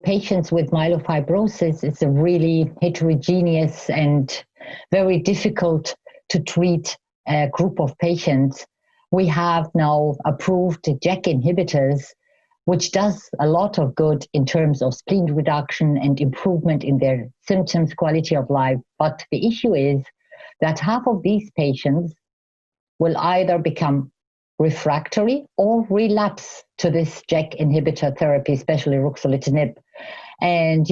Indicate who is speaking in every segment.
Speaker 1: patients with myelofibrosis is a really heterogeneous and very difficult to treat group of patients. We have now approved JAK inhibitors, which does a lot of good in terms of spleen reduction and improvement in their symptoms, quality of life. But the issue is that half of these patients will either become refractory or relapse to this JAK inhibitor therapy, especially ruxolitinib. And,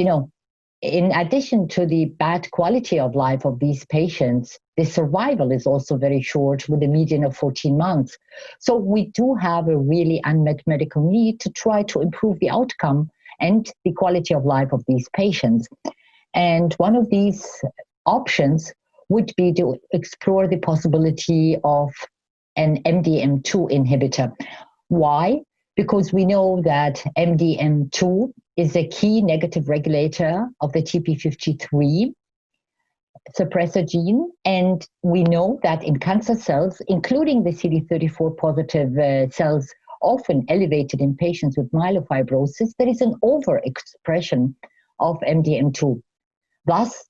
Speaker 1: in addition to the bad quality of life of these patients, the survival is also very short, with a median of 14 months. So we do have a really unmet medical need to try to improve the outcome and the quality of life of these patients. And one of these options would be to explore the possibility of an MDM2 inhibitor. Why? Because we know that MDM2 is a key negative regulator of the TP53 suppressor gene, and we know that in cancer cells, including the CD34 positive cells, often elevated in patients with myelofibrosis, there is an overexpression of MDM2. Thus,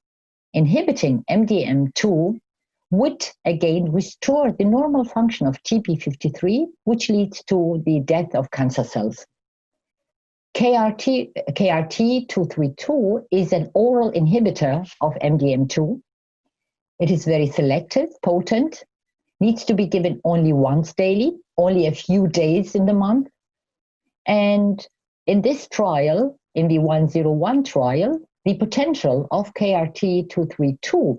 Speaker 1: inhibiting MDM2 would again restore the normal function of TP53, which leads to the death of cancer cells. KRT232 is an oral inhibitor of MDM2. It is very selective, potent, needs to be given only once daily, only a few days in the month. And in this trial, in the 101 trial, the potential of KRT232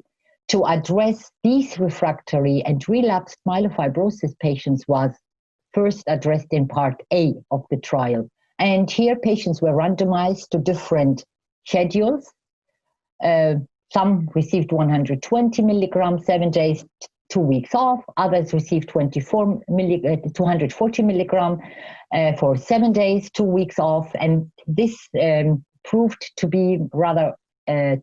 Speaker 1: to address these refractory and relapsed myelofibrosis patients was first addressed in part A of the trial. And here patients were randomized to different schedules. Some received 120 milligrams, 7 days, 2 weeks off. Others received 240 milligrams for 7 days, 2 weeks off. And this proved to be rather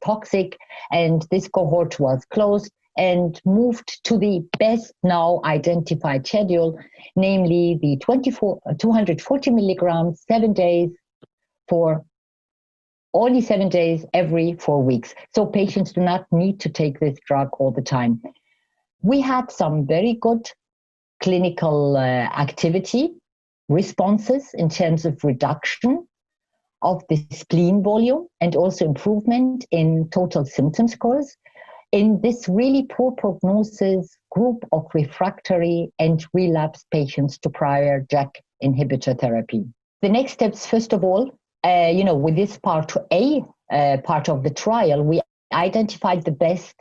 Speaker 1: toxic, and this cohort was closed and moved to the best now identified schedule, namely the 240 milligrams, 7 days, for only 7 days every 4 weeks. So patients do not need to take this drug all the time. We had some very good clinical activity responses in terms of reduction of the spleen volume and also improvement in total symptom scores in this really poor prognosis group of refractory and relapsed patients to prior JAK inhibitor therapy. The next steps, first of all, with this part A part of the trial, we identified the best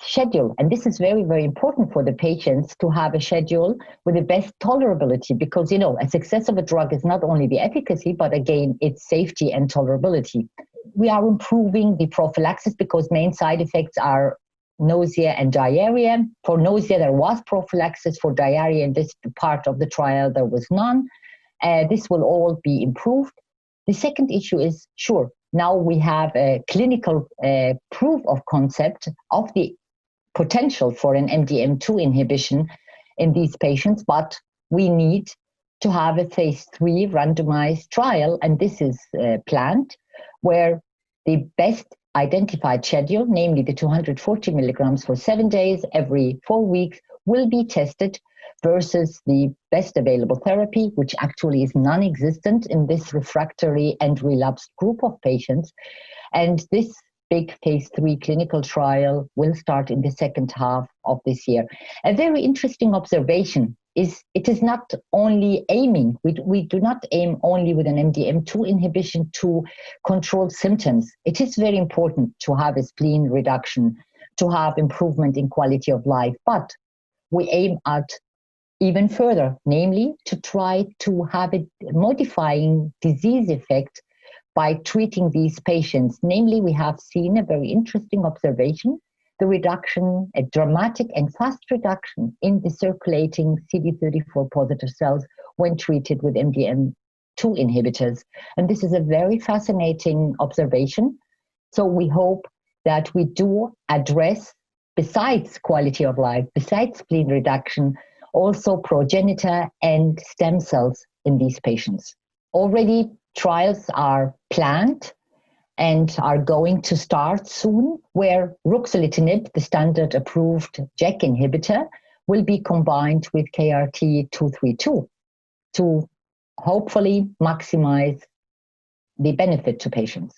Speaker 1: schedule. And this is very, very important for the patients to have a schedule with the best tolerability, because, a success of a drug is not only the efficacy, but again, its safety and tolerability. We are improving the prophylaxis because main side effects are nausea and diarrhea. For nausea, there was prophylaxis. For diarrhea in this part of the trial, there was none. This will all be improved. The second issue is, sure, now we have a clinical proof of concept of the potential for an MDM2 inhibition in these patients, but we need to have a phase 3 randomized trial, and this is planned, where the best identified schedule, namely the 240 milligrams for 7 days every 4 weeks, will be tested versus the best available therapy, which actually is non-existent in this refractory and relapsed group of patients. And this big phase 3 clinical trial will start in the second half of this year. A very interesting observation is it is not only aiming, we do not aim only with an MDM2 inhibition to control symptoms. It is very important to have a spleen reduction, to have improvement in quality of life, but we aim at even further, namely to try to have a modifying disease effect by treating these patients. Namely, we have seen a very interesting observation, the reduction, a dramatic and fast reduction in the circulating CD34 positive cells when treated with MDM2 inhibitors. And this is a very fascinating observation. So we hope that we do address, besides quality of life, besides spleen reduction, also progenitor and stem cells in these patients. Already trials are planned and are going to start soon, where ruxolitinib, the standard approved JAK inhibitor, will be combined with KRT 232 to hopefully maximize the benefit to patients.